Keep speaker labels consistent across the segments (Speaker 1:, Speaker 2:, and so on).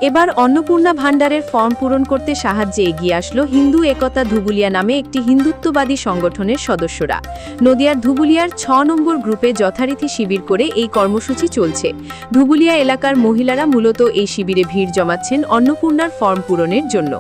Speaker 1: এবার অন্নপূর্ণা ভান্ডারের ফর্ম পূরণ করতে সাহায্যে এগিয়ে আসলো হিন্দু একতা ধুবুলিয়া নামে একটি হিন্দুত্ববাদী সংগঠনের সদস্যরা। নদিয়ার ধুবুলিয়ার ৬ নম্বর গ্রুপে যথারীতি শিবির করে এই কর্মসূচি চলছে। ধুবুলিয়া এলাকার মহিলারা মূলত এই শিবিরে ভিড় জমাচ্ছেন অন্নপূর্ণার ফর্ম পূরণের জন্য।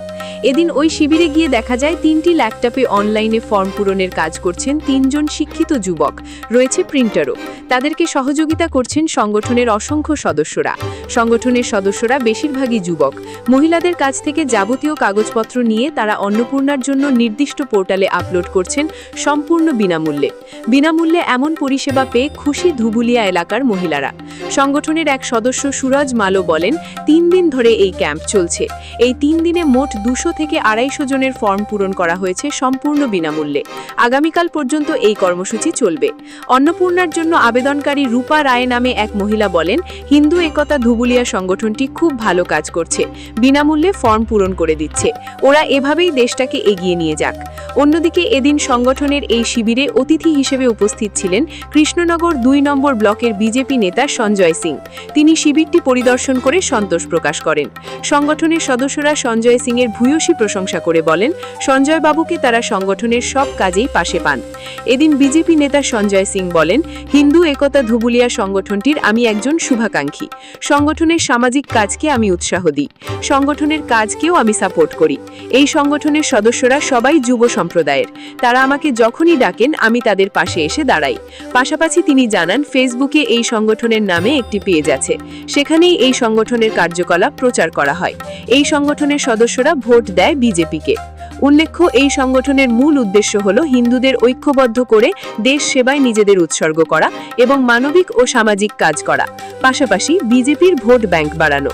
Speaker 1: এদিন ওই শিবিরে গিয়ে দেখা যায় ৩টি ল্যাপটপে অনলাইনে ফর্ম পূরণের কাজ করছেন ৩ জন শিক্ষিত যুবক, রয়েছে প্রিন্টারও। তাদেরকে সহযোগিতা করছেন সংগঠনের অসংখ্য সদস্যরা। সংগঠনের সদস্যরা বেশিরভাগই যুবক। মহিলাদের কাছ থেকে যাবতীয় কাগজপত্র নিয়ে তারা অন্নপূর্ণার জন্য নির্দিষ্ট পোর্টালে আপলোড করছেন সম্পূর্ণ বিনামূল্যে। বিনামূল্যে এমন পরিষেবা পেয়ে খুশি ধুবুলিয়া এলাকার মহিলারা। সংগঠনের এক সদস্য সুরজ মালো বলেন, ৩ দিন ধরে এই ক্যাম্প চলছে। এই ৩ দিনে মোট ২০০ থেকে ২৫০ জনের ফর্ম পূরণ করা হয়েছে সম্পূর্ণ বিনামূল্যে। আগামীকাল পর্যন্ত এই কর্মসূচি চলবে। অন্নপূর্ণার জন্য আবেদনকারী রূপা রায় নামে এক মহিলা বলেন, হিন্দু একতা ধুবুলিয়া সংগঠনটি খুব ভালো কাজ করছে, বিনামূল্যে ফর্ম পূরণ করে দিচ্ছে। ওরা এভাবেই দেশটাকে এগিয়ে নিয়ে যাক। অন্যদিকে এদিন সংগঠনের এই শিবিরে অতিথি হিসেবে উপস্থিত ছিলেন কৃষ্ণনগর ২ নম্বর ব্লকের বিজেপি নেতা সঞ্জয় সিং। তিনি শিবিরটি পরিদর্শন করে সন্তোষ প্রকাশ করেন। সংগঠনের সদস্যরা সঞ্জয় সিংয়ের ভূয়সী প্রশংসা করে বলেন, সঞ্জয় বাবুকে তারা সংগঠনের সব কাজেই পাশে পান। এদিন বিজেপি নেতা সঞ্জয় সিং বলেন, হিন্দু একতা ধুবুলিয়া সংগঠনটির আমি একজন শুভাকাঙ্ক্ষী। সংগঠনের সামাজিক কাজকে আমি উৎসাহ দিই। সংগঠনের কাজকেও আমি সাপোর্ট করি। এই সংগঠনের সদস্যরা সবাই যুব সম্প্রদায়ের। তারা আমাকে যখনই ডাকেন আমি তাদের পাশে এসে দাঁড়াই। পাশাপাশি তিনি জানান, ফেসবুকে এই সংগঠনের নামে একটি পেজ আছে, সেখানেই এই সংগঠনের কার্যকলাপ প্রচার করা হয়। এই সংগঠনের সদস্যরা ভোট দেয় বিজেপিকে। উল্লেখ্য, এই সংগঠনের মূল উদ্দেশ্য হল হিন্দুদের ঐক্যবদ্ধ করে দেশ সেবায় নিজেদের উৎসর্গ করা এবং মানবিক ও সামাজিক কাজ করা, পাশাপাশি বিজেপির ভোট ব্যাংক বাড়ানো।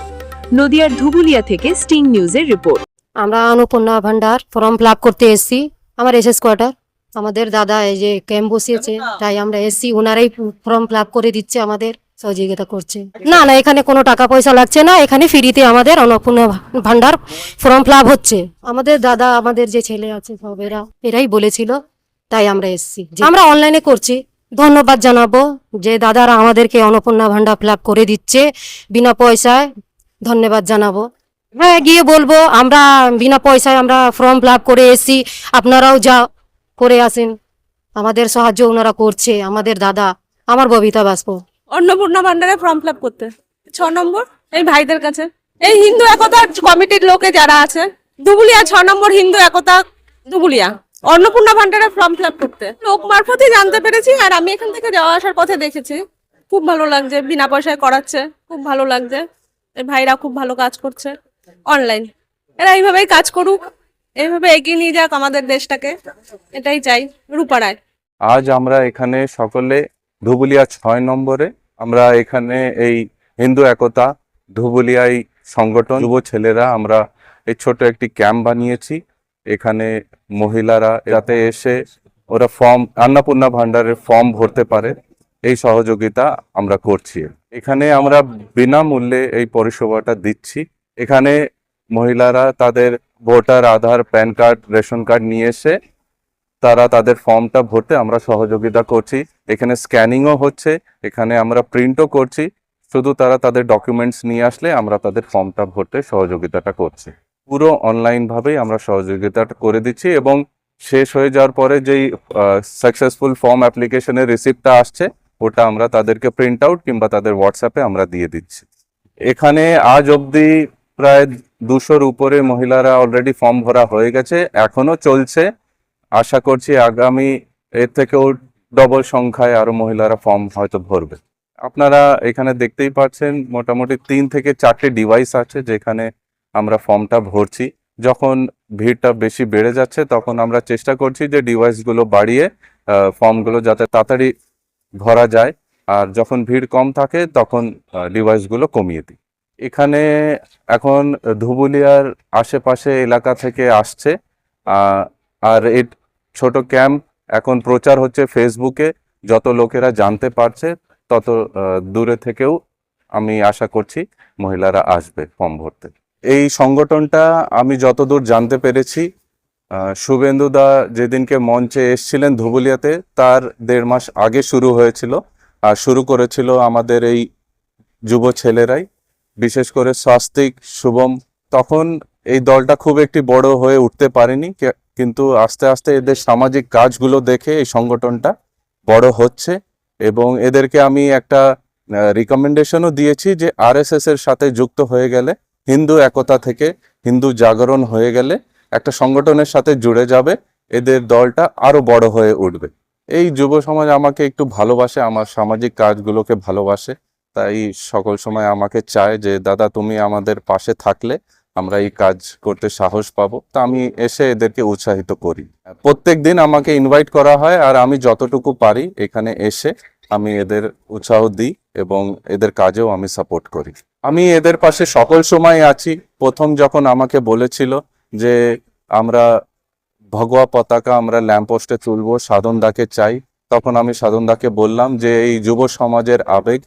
Speaker 1: নদিয়ার ধুবুলিয়া থেকে স্টিং নিউজের রিপোর্ট।
Speaker 2: আমরা অন্নপূর্ণা ভান্ডার ফর্ম ফিল আপ করতে এসেছি। আমার এসএস কোয়ার্টার আমাদের দাদা এই যে ক্যাম্প বসিয়েছে, তাই আমরা এসেছি। ওনারাই ফর্ম ফিল আপ করে দিচ্ছে, আমাদের সহযোগিতা করছে। না না, এখানে কোনো টাকা পয়সা লাগছে না, এখানে ফ্রিতে আমাদের অন্নপূর্ণা ভান্ডার ফর্ম ফিল আপ হচ্ছে। আমাদের দাদা, আমাদের যে ছেলে আছে সব এরাই বলেছিল, তাই আমরা এসেছি। আমরা অনলাইনে করছি। ধন্যবাদ জানাবো যে দাদারা আমাদেরকে অন্নপূর্ণা ভান্ডার ফিল আপ করে দিচ্ছে বিনা পয়সায়। ধন্যবাদ জানাবো। হ্যাঁ, গিয়ে বলবো আমরা বিনা পয়সায় আমরা ফর্ম ফিল আপ করে এসেছি, আপনারাও যা করে আসেন। আমাদের সাহায্য ওনারা করছে, আমাদের দাদা। আমার ববিতা বাস্প।
Speaker 3: অন্নপূর্ণা ভান্ডারে ফর্ম ফিল আপ করতে ৬ নম্বর এই ভাইদের কাছে, এই হিন্দু একতা কমিটির লোকে যারা আছে ধুবুলিয়া ৬ নম্বর হিন্দু একতা ধুবুলিয়া অন্নপূর্ণা ভান্ডারে ফর্ম ফিল আপ করতে লোক মারফতই জানতে পেরেছি। আর আমি এখান থেকে যাওয়া আসার পথে দেখেছি। খুব ভালো লাগছে, বিনা পয়সায় করাচ্ছে, খুব ভালো লাগছে। এই ভাইরা খুব ভালো কাজ করছে অনলাইন। এরা এইভাবেই কাজ করুক, এইভাবে এগিয়ে নিয়ে যাক আমাদের দেশটাকে, এটাই চাই। রূপা রায়।
Speaker 4: আজ আমরা এখানে সকলে ধুবুলিয়া ৬ নম্বরে আমরা এখানে এই হিন্দু একতা ধুবুলিয়াই সংগঠন যুব ছেলেরা আমরা এই ছোট একটি ক্যাম্প বানিয়েছি। এখানে মহিলারা যাতে এসে ওরা ফর্ম অন্নপূর্ণা ভান্ডারের ফর্ম ভরতে পারে, এই সহযোগিতা আমরা করছি। এখানে আমরা বিনামূল্যে এই পরিষেবাটা দিচ্ছি। এখানে মহিলারা তাদের ভোটার, আধার, প্যান কার্ড, রেশন কার্ড নিয়ে এসে তারা তাদের ফর্মটা ভরতে আমরা সহযোগিতা করছি। এখানে স্ক্যানিংও হচ্ছে, এখানে আমরা প্রিন্টও করছি। শুধু তারা তাদের ডকুমেন্টস নিয়ে আসলে আমরা তাদের ফর্মটা ভরতে সহযোগিতাটা করছি। পুরো অনলাইনভাবেই আমরা সহযোগিতাটা করে দিচ্ছি এবং শেষ হয়ে যাওয়ার পরে যেই সাকসেসফুল ফর্ম অ্যাপ্লিকেশনের রিসিপ্টটা আসছে ওটা আমরা তাদেরকে প্রিন্ট আউট কিংবা তাদের হোয়াটসঅ্যাপে আমরা দিয়ে দিচ্ছি। এখানে আজ অবধি প্রায় ২০০-র উপরে মহিলারা অলরেডি ফর্ম ভরা হয়ে গেছে, এখনো চলছে। আশা করছি আগামী এর থেকেও ডবল সংখ্যায় আরো মহিলারা ফর্ম হয়তো ভরবে। আপনারা এখানে দেখতেই পাচ্ছেন মোটামুটি ৩ থেকে ৪টে ডিভাইস আছে যেখানে আমরা ফর্মটা ভরছি। যখন ভিড়টা বেশি বেড়ে যাচ্ছে তখন আমরা চেষ্টা করছি যে ডিভাইসগুলো বাড়িয়ে ফর্মগুলো যাতে তাড়াতাড়ি ভরা যায়, আর যখন ভিড় কম থাকে তখন ডিভাইসগুলো কমিয়ে দিই। এখানে এখন ধুবুলিয়ার আশেপাশে এলাকা থেকে আসছে, আর এই ছোট ক্যাম্প এখন প্রচার হচ্ছে ফেসবুকে। যত লোকেরা জানতে পারছে তত দূরে থেকেও আমি আশা করছি মহিলারা আসবে ফর্ম ভরতে। এই সংগঠনটা আমি যতদূর জানতে পেরেছি, শুভেন্দুদা যেদিনকে মঞ্চে এসছিলেন ধুবুলিয়াতে তার ১.৫ মাস আগে শুরু হয়েছিল, আর শুরু করেছিল আমাদের এই যুব ছেলেরাই। বিশেষ করে স্বাস্তিক, শুভম, তখন এই দলটা খুব একটি বড় হয়ে উঠতে পারেনি, কিন্তু আস্তে আস্তে এদের সামাজিক কাজগুলো দেখে এই সংগঠনটা বড় হচ্ছে। এবং এদেরকে আমি একটা রিকমেন্ডেশনও দিয়েছি যে আরএসএস এর সাথে যুক্ত হয়ে গেলে, হিন্দু একতা থেকে হিন্দু জাগরণ হয়ে গেলে একটা সংগঠনের সাথে জুড়ে যাবে, এদের দলটা আরো বড় হয়ে উঠবে। এই যুব সমাজ আমাকে একটু ভালোবাসে, আমার সামাজিক কাজগুলোকে ভালোবাসে, তাই সকল সময় আমাকে চায় যে দাদা তুমি আমাদের পাশে থাকলে আমরা এই কাজ করতে সাহস পাবো। তা আমি এসে এদেরকে উৎসাহিত করি। প্রত্যেক দিন আমাকে ইনভাইট করা হয়, আর আমি যতটুকু পারি এখানে এসে আমি এদের উৎসাহ দিই এবং এদের কাজেও আমি সাপোর্ট করি। আমি এদের পাশে সকল সময় আছি। প্রথম যখন আমাকে বলেছিল যে আমরা ভগবা পতাকা আমরা ল্যাম্পপোস্টে তুলবো, সাধনদাকে চাই, তখন আমি সাধনদাকে বললাম যে এই যুব সমাজের আবেগ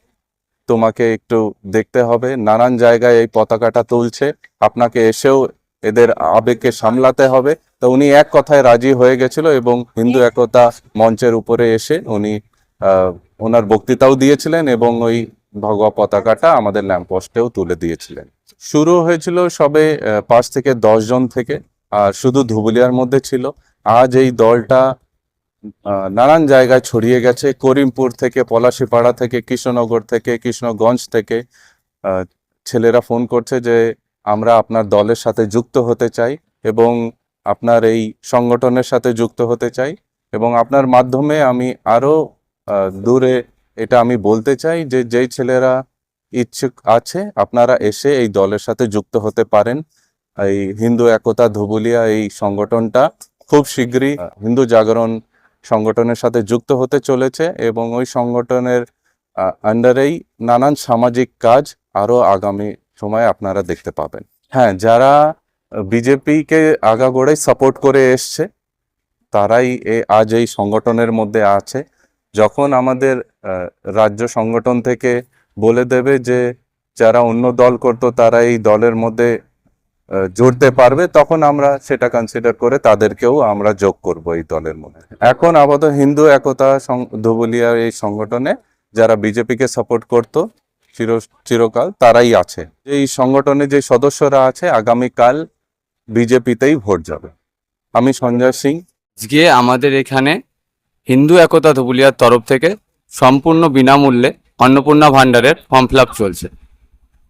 Speaker 4: তোমাকে একটু দেখতে হবে, নানান জায়গায় এই পতাকাটা তুলছে, আপনাকে এসেও এদের আবেগকে সামলাতে হবে। তো উনি এক কথায় রাজি হয়ে গেছিল এবং হিন্দু একতা মঞ্চের উপরে এসে উনি ওনার বক্তৃতাও দিয়েছিলেন এবং ওই ভগবা পতাকাটা আমাদের ল্যাম্পপোস্টেও তুলে দিয়েছিলেন। শুরু হয়েছিল সবে 5 থেকে 10 জন থেকে, আর শুধু ধুবুলিয়ার মধ্যে ছিল। আজ এই দলটা নানান জায়গায় ছড়িয়ে গেছে, করিমপুর থেকে, পলাশীপাড়া থেকে, কৃষ্ণনগর থেকে, কৃষ্ণগঞ্জ থেকে ছেলেরা ফোন করছে যে আমরা আপনার দলের সাথে যুক্ত হতে চাই এবং আপনার এই সংগঠনের সাথে যুক্ত হতে চাই। এবং আপনার মাধ্যমে আমি আরো দূরে এটা আমি বলতে চাই যে যেই ছেলেরা ইচ্ছুক আছে আপনারা এসে এই দলের সাথে যুক্ত হতে পারেন। এই হিন্দু একতা ধুবুলিয়া এই সংগঠনটা খুব শীঘ্রই হিন্দু জাগরণ সংগঠনের সাথে যুক্ত হতে চলেছে এবং ওই সংগঠনের আন্ডারেই নানান সামাজিক কাজ আরো আগামী সময়ে আপনারা দেখতে পাবেন। হ্যাঁ, যারা বিজেপিকে আগাগোড়াই সাপোর্ট করে এসছে তারাই আজ এই সংগঠনের মধ্যে আছে। যখন আমাদের রাজ্য সংগঠন থেকে বলে দেবে যে যারা অন্য দল করতো তারা এই দলের মধ্যে জুড়তে পারবে, তখন আমরা সেটা কনসিডার করে তাদেরকেও আমরা যোগ করব এই দলের মধ্যে। এখন আপাতত হিন্দু একতা ধুবুলিয়ার এই সংগঠনে যারা বিজেপিকে সাপোর্ট করতো চিরকাল তারাই আছে। এই সংগঠনে যে সদস্যরা আছে আগামীকাল বিজেপিতেই ভোট যাবে। আমি সঞ্জয় সিং।
Speaker 5: আজকে আমাদের এখানে হিন্দু একতা ধুবুলিয়ার তরফ থেকে সম্পূর্ণ বিনামূল্যে অন্নপূর্ণা ভান্ডারের ফর্ম ফিল আপ চলছে।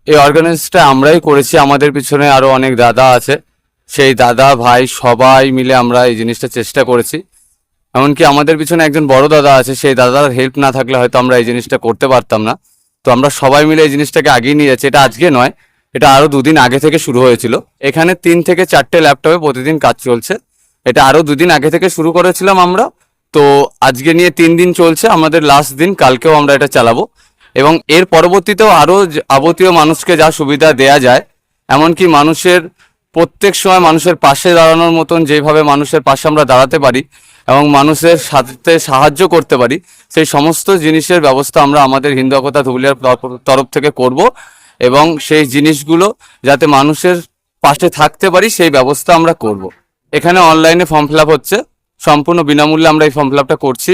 Speaker 5: এই অর্গানাইজটা আমরাই করেছি, আমাদের পিছনে আরো অনেক দাদা আছে, সেই দাদা ভাই সবাই মিলে আমরা এই জিনিসটা চেষ্টা করেছি। এমনকি আমাদের পিছনে একজন বড় দাদা আছে, সেই দাদার হেল্প না থাকলে হয়তো আমরা এই জিনিসটা করতে পারতাম না। তো আমরা সবাই মিলে এই জিনিসটাকে আগিয়ে নিয়ে যাচ্ছি। এটা আজকে নয়, এটা আরো 2 দিন আগে থেকে শুরু হয়েছিল। এখানে 3 থেকে 4টে ল্যাপটপে প্রতিদিন কাজ চলছে। এটা আরো 2 দিন আগে থেকে শুরু করেছিলাম আমরা, তো আজকে নিয়ে 3 দিন চলছে, আমাদের লাস্ট দিন, কালকেও আমরা এটা চালাবো। এবং এর পরবর্তীতেও আরো যাবতীয় মানুষকে যা সুবিধা দেয়া যায়, এমনকি মানুষের প্রত্যেক সময় মানুষের পাশে দাঁড়ানোর মতন যেভাবে মানুষের পাশে আমরা দাঁড়াতে পারি এবং মানুষের সাথে সাহায্য করতে পারি, সেই সমস্ত জিনিসের ব্যবস্থা আমরা আমাদের হিন্দু একতা ধুবুলিয়ার তরফ থেকে করব। এবং সেই জিনিসগুলো যাতে মানুষের পাশে থাকতে পারি সেই ব্যবস্থা আমরা করব। এখানে অনলাইনে ফর্ম ফিল আপ হচ্ছে, সম্পূর্ণ বিনামূল্যে আমরা এই ফর্ম ফিল আপটা করছি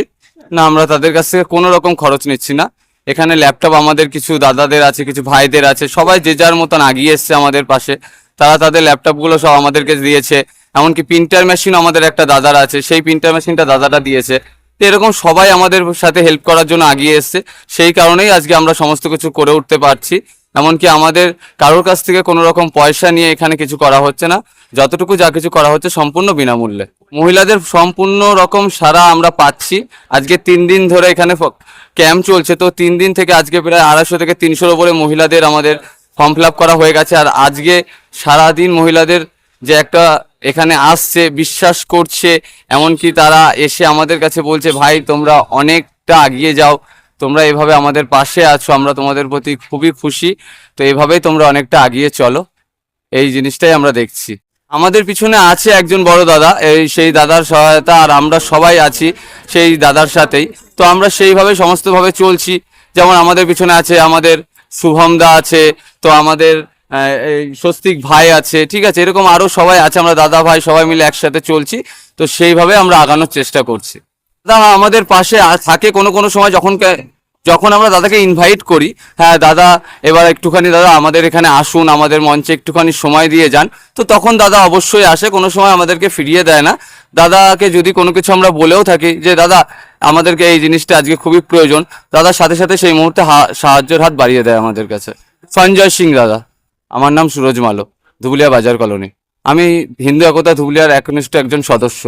Speaker 5: না, আমরা তাদের কাছ থেকে কোনো রকম খরচ নিচ্ছি না। এখানে ল্যাপটপ আমাদের কিছু দাদাদের আছে, কিছু ভাইদের আছে, সবাই যে যার মতন আগিয়ে এসছে আমাদের পাশে, তারা তাদের ল্যাপটপগুলো সব আমাদেরকে দিয়েছে। এমনকি প্রিন্টার মেশিন আমাদের একটা দাদার আছে, সেই প্রিন্টার মেশিনটা দাদাটা দিয়েছে। তো এরকম সবাই আমাদের সাথে হেল্প করার জন্য আগিয়ে এসছে, সেই কারণেই আজকে আমরা সমস্ত কিছু করে উঠতে পারছি। এমনকি আমাদের কারোর কাছ থেকে কোনো রকম পয়সা নিয়ে এখানে কিছু করা হচ্ছে না, যতটুকু যা কিছু করা হচ্ছে সম্পূর্ণ বিনামূল্যে। মহিলাদের সম্পূর্ণ রকম সারা আমরা পাচ্ছি। আজকে 3 দিন ধরে এখানে ক্যাম্প চলছে, তো 3 দিন থেকে আজকে প্রায় 250 থেকে 300-এর উপরে মহিলাদের আমাদের ফর্ম ফিল আপ করা হয়ে গেছে। আর আজকে সারাদিন মহিলাদের যে একটা এখানে আসছে, বিশ্বাস করছে, এমনকি তারা এসে আমাদের কাছে বলছে ভাই তোমরা অনেকটা এগিয়ে যাও, তোমরা এভাবে আমাদের পাশে আছো, আমরা তোমাদের প্রতি খুবই খুশি, তো এভাবেই তোমরা অনেকটা এগিয়ে চলো, এই জিনিসটাই আমরা দেখছি। আমাদের পিছনে আছে একজন বড় দাদা, সেই দাদার সহায়তা, আর আমরা সবাই আছি সেই দাদার সাথেই। তো আমরা সেইভাবে সমস্তভাবে চলছি। যেমন আমাদের পিছনে আছে আমাদের শুভম দা আছে, তো আমাদের এই স্বস্তিক ভাই আছে, ঠিক আছে, এরকম আরো সবাই আছে, আমরা দাদা ভাই সবাই মিলে একসাথে চলছি। তো সেইভাবে আমরা আগানোর চেষ্টা করছি। দাদা আমাদের পাশে থাকে কোনো কোনো সময়, যখন যখন আমরা দাদাকে ইনভাইট করি, হ্যাঁ দাদা এবার একটুখানি দাদা আমাদের এখানে আসুন, আমাদের মঞ্চে একটুখানি সময় দিয়ে যান, তো তখন দাদা অবশ্যই আসে, কোনো সময় আমাদেরকে ফিরিয়ে দেয় না। দাদাকে যদি কোনো কিছু আমরা বলেও থাকি যে দাদা আমাদেরকে এই জিনিসটা আজকে খুবই প্রয়োজন, দাদার সাথে সাথে সেই মুহূর্তে সাহায্যের হাত বাড়িয়ে দেয় আমাদের কাছে। সঞ্জয় সিং দাদা। আমার নাম সুরজ মালো, ধুবুলিয়া বাজার কলোনি। আমি হিন্দু একতা ধুবুলিয়ার একনিষ্ঠ একজন সদস্য।